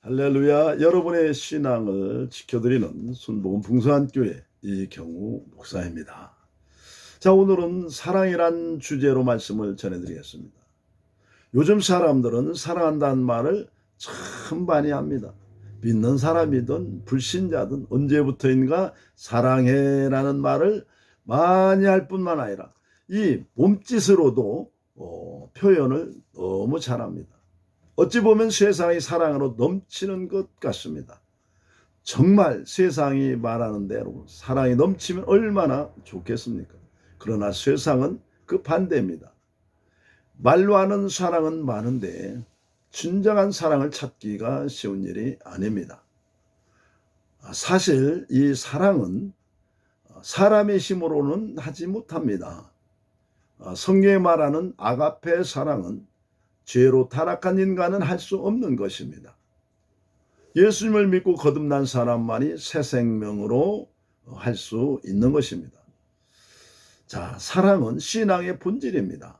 할렐루야. 여러분의 신앙을 지켜드리는 순복음 풍성한교회 이경우 목사입니다. 자, 오늘은 사랑이란 주제로 말씀을 전해드리겠습니다. 요즘 사람들은 사랑한다는 말을 참 많이 합니다. 믿는 사람이든 불신자든 언제부터인가 사랑해라는 말을 많이 할 뿐만 아니라 이 몸짓으로도 표현을 너무 잘합니다. 어찌 보면 세상이 사랑으로 넘치는 것 같습니다. 정말 세상이 말하는 대로 사랑이 넘치면 얼마나 좋겠습니까? 그러나 세상은 그 반대입니다. 말로 하는 사랑은 많은데 진정한 사랑을 찾기가 쉬운 일이 아닙니다. 사실 이 사랑은 사람의 힘으로는 하지 못합니다. 성경에 말하는 아가페 사랑은 죄로 타락한 인간은 할 수 없는 것입니다. 예수님을 믿고 거듭난 사람만이 새 생명으로 할 수 있는 것입니다. 자, 사랑은 신앙의 본질입니다.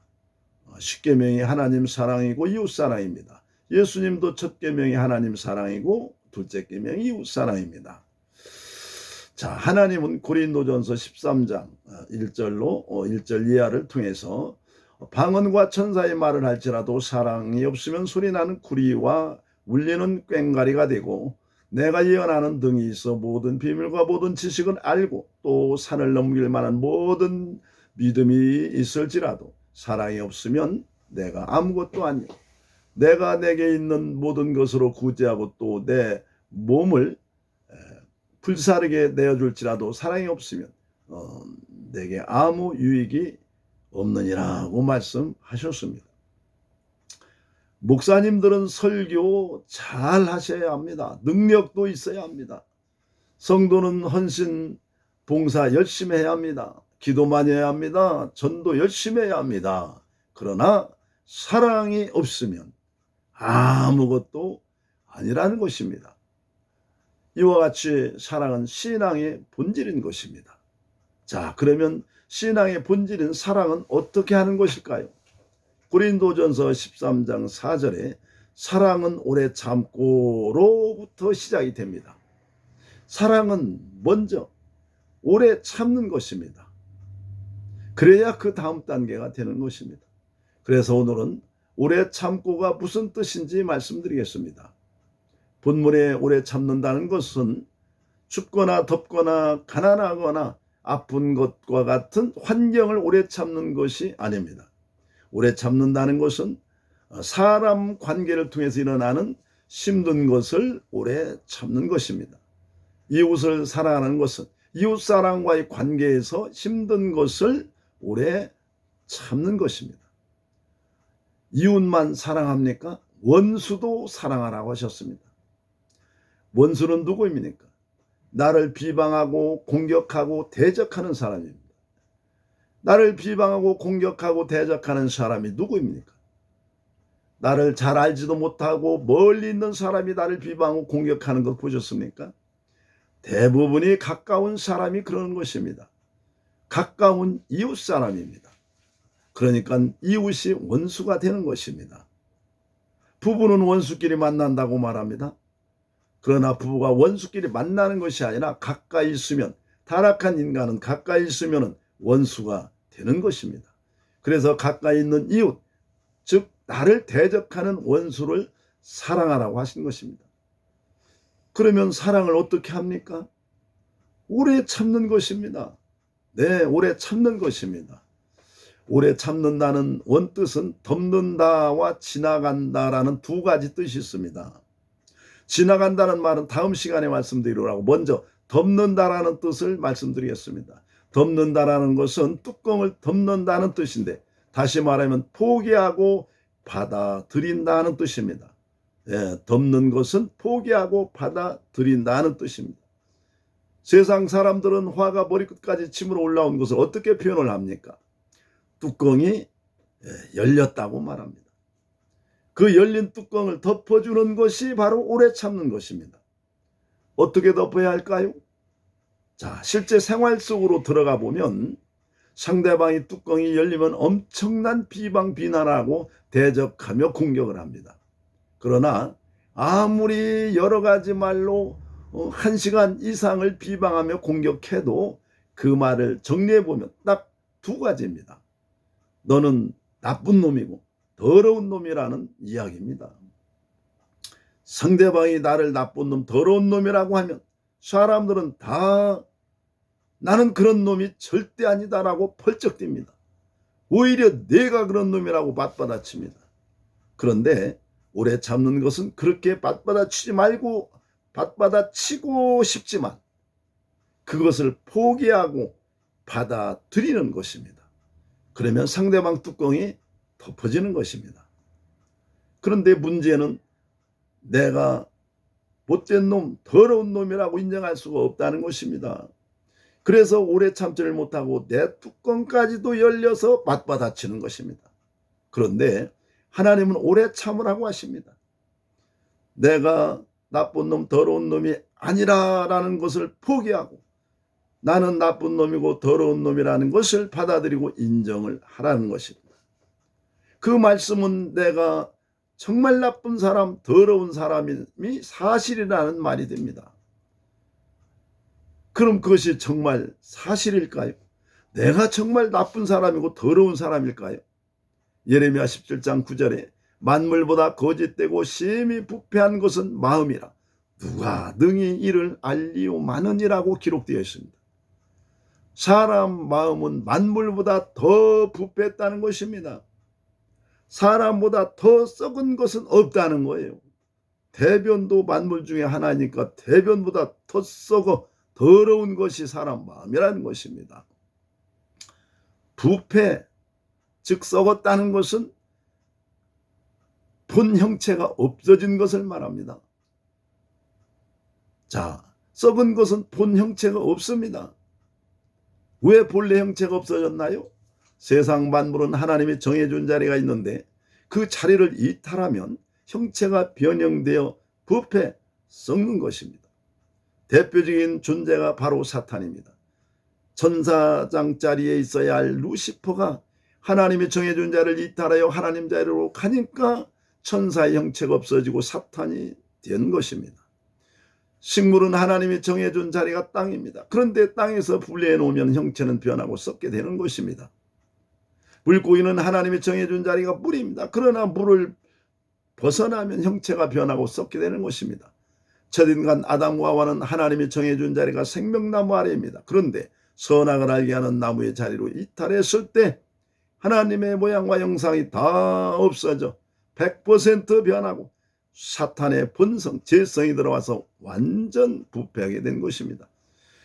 십 계명이 하나님 사랑이고 이웃 사랑입니다. 예수님도 첫 계명이 하나님 사랑이고 둘째 계명이 이웃 사랑입니다. 자, 하나님은 고린도전서 13장 1절로 1절 이하를 통해서 방언과 천사의 말을 할지라도 사랑이 없으면 소리나는 구리와 울리는 꽹과리가 되고 내가 예언하는 등이 있어 모든 비밀과 모든 지식은 알고 또 산을 넘길 만한 모든 믿음이 있을지라도 사랑이 없으면 내가 아무것도 아니요 내가 내게 있는 모든 것으로 구제하고 또 내 몸을 불사르게 내어줄지라도 사랑이 없으면 내게 아무 유익이 없느니라고 말씀하셨습니다. 목사님들은 설교 잘 하셔야 합니다. 능력도 있어야 합니다. 성도는 헌신, 봉사 열심히 해야 합니다. 기도 많이 해야 합니다. 전도 열심히 해야 합니다. 그러나 사랑이 없으면 아무것도 아니라는 것입니다. 이와 같이 사랑은 신앙의 본질인 것입니다. 자, 그러면 신앙의 본질인 사랑은 어떻게 하는 것일까요? 고린도전서 13장 4절에 사랑은 오래 참고로부터 시작이 됩니다. 사랑은 먼저 오래 참는 것입니다. 그래야 그 다음 단계가 되는 것입니다. 그래서 오늘은 오래 참고가 무슨 뜻인지 말씀드리겠습니다. 본문에 오래 참는다는 것은 춥거나 덥거나 가난하거나 아픈 것과 같은 환경을 오래 참는 것이 아닙니다. 오래 참는다는 것은 사람 관계를 통해서 일어나는 힘든 것을 오래 참는 것입니다. 이웃을 사랑하는 것은 이웃 사람과의 관계에서 힘든 것을 오래 참는 것입니다. 이웃만 사랑합니까? 원수도 사랑하라고 하셨습니다. 원수는 누구입니까? 나를 비방하고 공격하고 대적하는 사람입니다. 나를 비방하고 공격하고 대적하는 사람이 누구입니까? 나를 잘 알지도 못하고 멀리 있는 사람이 나를 비방하고 공격하는 것 보셨습니까? 대부분이 가까운 사람이 그러는 것입니다. 가까운 이웃 사람입니다. 그러니까 이웃이 원수가 되는 것입니다. 부부는 원수끼리 만난다고 말합니다. 그러나 부부가 원수끼리 만나는 것이 아니라 가까이 있으면 타락한 인간은 가까이 있으면 원수가 되는 것입니다. 그래서 가까이 있는 이웃, 즉 나를 대적하는 원수를 사랑하라고 하신 것입니다. 그러면 사랑을 어떻게 합니까? 오래 참는 것입니다. 네, 오래 참는 것입니다. 오래 참는다는 원뜻은 덮는다와 지나간다라는 두 가지 뜻이 있습니다. 지나간다는 말은 다음 시간에 말씀드리려고 먼저 덮는다라는 뜻을 말씀드리겠습니다. 덮는다라는 것은 뚜껑을 덮는다는 뜻인데 다시 말하면 포기하고 받아들인다는 뜻입니다. 예, 덮는 것은 포기하고 받아들인다는 뜻입니다. 세상 사람들은 화가 머리끝까지 침으로 올라온 것을 어떻게 표현을 합니까? 뚜껑이 열렸다고 말합니다. 그 열린 뚜껑을 덮어주는 것이 바로 오래 참는 것입니다. 어떻게 덮어야 할까요? 자, 실제 생활 속으로 들어가 보면 상대방이 뚜껑이 열리면 엄청난 비방 비난하고 대적하며 공격을 합니다. 그러나 아무리 여러 가지 말로 1시간 이상을 비방하며 공격해도 그 말을 정리해보면 딱 두 가지입니다. 너는 나쁜 놈이고 더러운 놈이라는 이야기입니다. 상대방이 나를 나쁜 놈, 더러운 놈이라고 하면 사람들은 다 나는 그런 놈이 절대 아니다라고 펄쩍 뜁니다. 오히려 내가 그런 놈이라고 맞받아칩니다. 그런데 오래 참는 것은 그렇게 맞받아치지 말고 맞받아치고 싶지만 그것을 포기하고 받아들이는 것입니다. 그러면 상대방 뚜껑이 덮어지는 것입니다. 그런데 문제는 내가 못된 놈, 더러운 놈이라고 인정할 수가 없다는 것입니다. 그래서 오래 참지를 못하고 내 뚜껑까지도 열려서 맞받아치는 것입니다. 그런데 하나님은 오래 참으라고 하십니다. 내가 나쁜 놈, 더러운 놈이 아니라라는 것을 포기하고 나는 나쁜 놈이고 더러운 놈이라는 것을 받아들이고 인정을 하라는 것입니다. 그 말씀은 내가 정말 나쁜 사람, 더러운 사람이 사실이라는 말이 됩니다. 그럼 그것이 정말 사실일까요? 내가 정말 나쁜 사람이고 더러운 사람일까요? 예레미야 17장 9절에 만물보다 거짓되고 심히 부패한 것은 마음이라 누가 능히 이를 알리오마느니라고 기록되어 있습니다. 사람 마음은 만물보다 더 부패했다는 것입니다. 사람보다 더 썩은 것은 없다는 거예요. 대변도 만물 중에 하나니까 대변보다 더 썩어 더러운 것이 사람 마음이라는 것입니다. 부패, 즉 썩었다는 것은 본 형체가 없어진 것을 말합니다. 자, 썩은 것은 본 형체가 없습니다. 왜 본래 형체가 없어졌나요? 세상 만물은 하나님이 정해준 자리가 있는데 그 자리를 이탈하면 형체가 변형되어 부패, 썩는 것입니다. 대표적인 존재가 바로 사탄입니다. 천사장 자리에 있어야 할 루시퍼가 하나님이 정해준 자를 이탈하여 하나님 자리로 가니까 천사의 형체가 없어지고 사탄이 된 것입니다. 식물은 하나님이 정해준 자리가 땅입니다. 그런데 땅에서 분리해 놓으면 형체는 변하고 썩게 되는 것입니다. 물고기는 하나님이 정해준 자리가 물입니다. 그러나 물을 벗어나면 형체가 변하고 썩게 되는 것입니다. 첫인간 아담과 하와는 하나님이 정해준 자리가 생명나무 아래입니다. 그런데 선악을 알게 하는 나무의 자리로 이탈했을 때 하나님의 모양과 형상이 다 없어져 100% 변하고 사탄의 본성, 죄성이 들어와서 완전 부패하게 된 것입니다.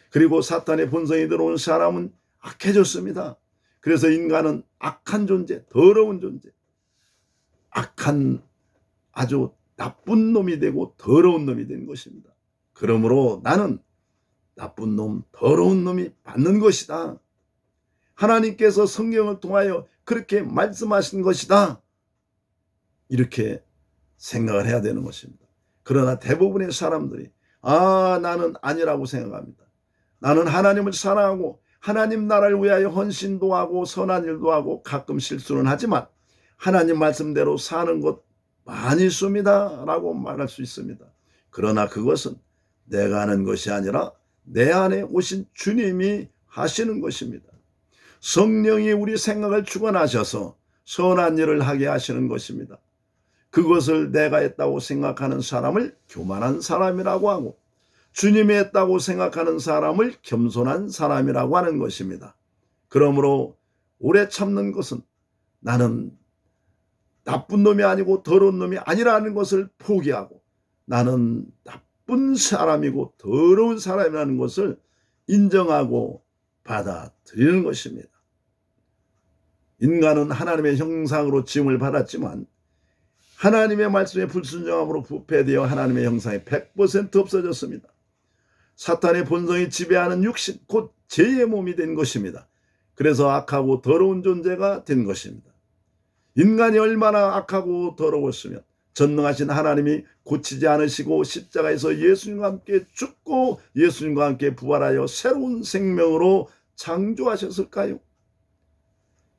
그리고 사탄의 본성이 들어온 사람은 악해졌습니다. 그래서 인간은 악한 존재, 더러운 존재, 악한 아주 나쁜 놈이 되고 더러운 놈이 된 것입니다. 그러므로 나는 나쁜 놈, 더러운 놈이 받는 것이다. 하나님께서 성경을 통하여 그렇게 말씀하신 것이다. 이렇게 생각을 해야 되는 것입니다. 그러나 대부분의 사람들이 나는 아니라고 생각합니다. 나는 하나님을 사랑하고 하나님 나라를 위하여 헌신도 하고 선한 일도 하고 가끔 실수는 하지만 하나님 말씀대로 사는 것 많이 있습니다 라고 말할 수 있습니다. 그러나 그것은 내가 하는 것이 아니라 내 안에 오신 주님이 하시는 것입니다. 성령이 우리 생각을 주관하셔서 선한 일을 하게 하시는 것입니다. 그것을 내가 했다고 생각하는 사람을 교만한 사람이라고 하고 주님이 했다고 생각하는 사람을 겸손한 사람이라고 하는 것입니다. 그러므로 오래 참는 것은 나는 나쁜 놈이 아니고 더러운 놈이 아니라는 것을 포기하고 나는 나쁜 사람이고 더러운 사람이라는 것을 인정하고 받아들이는 것입니다. 인간은 하나님의 형상으로 지음을 받았지만 하나님의 말씀에 불순종함으로 부패되어 하나님의 형상이 100% 없어졌습니다. 사탄의 본성이 지배하는 육신, 곧 죄의 몸이 된 것입니다. 그래서 악하고 더러운 존재가 된 것입니다. 인간이 얼마나 악하고 더러웠으면 전능하신 하나님이 고치지 않으시고 십자가에서 예수님과 함께 죽고 예수님과 함께 부활하여 새로운 생명으로 창조하셨을까요?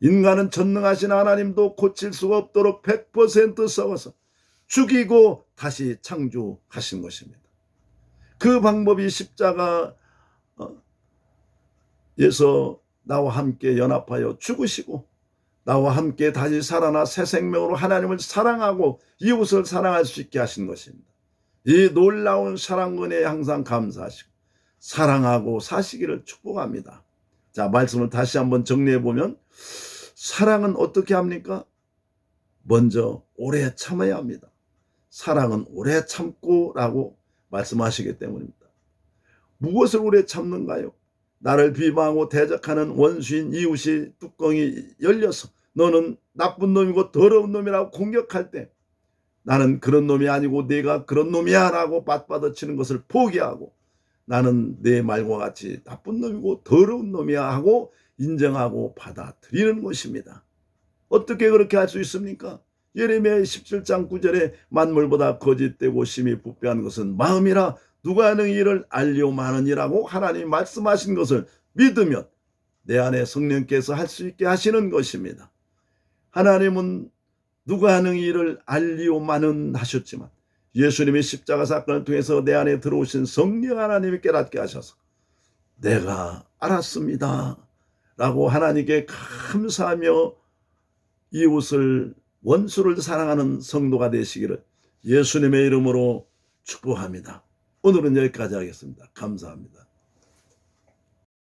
인간은 전능하신 하나님도 고칠 수가 없도록 100% 썩어서 죽이고 다시 창조하신 것입니다. 그 방법이 십자가에서 나와 함께 연합하여 죽으시고 나와 함께 다시 살아나 새 생명으로 하나님을 사랑하고 이웃을 사랑할 수 있게 하신 것입니다. 이 놀라운 사랑 은혜에 항상 감사하시고 사랑하고 사시기를 축복합니다. 자, 말씀을 다시 한번 정리해 보면 사랑은 어떻게 합니까? 먼저 오래 참아야 합니다. 사랑은 오래 참고라고 말씀하시기 때문입니다. 무엇을 오래 참는가요? 나를 비방하고 대적하는 원수인 이웃이 뚜껑이 열려서 너는 나쁜 놈이고 더러운 놈이라고 공격할 때 나는 그런 놈이 아니고 네가 그런 놈이야 라고 맞받아치는 것을 포기하고 나는 내 말과 같이 나쁜 놈이고 더러운 놈이야 하고 인정하고 받아들이는 것입니다. 어떻게 그렇게 할 수 있습니까? 예레미야 17장 9절에 만물보다 거짓되고 심히 부패한 것은 마음이라 누가 능히 이를 알리오마느니라고 하나님이 말씀하신 것을 믿으면 내 안에 성령께서 할 수 있게 하시는 것입니다. 하나님은 누가 능히 이를 알리오마는 하셨지만 예수님이 십자가 사건을 통해서 내 안에 들어오신 성령 하나님이 깨닫게 하셔서 내가 알았습니다 라고 하나님께 감사하며 이웃을 원수를 사랑하는 성도가 되시기를 예수님의 이름으로 축복합니다. 오늘은 여기까지 하겠습니다. 감사합니다.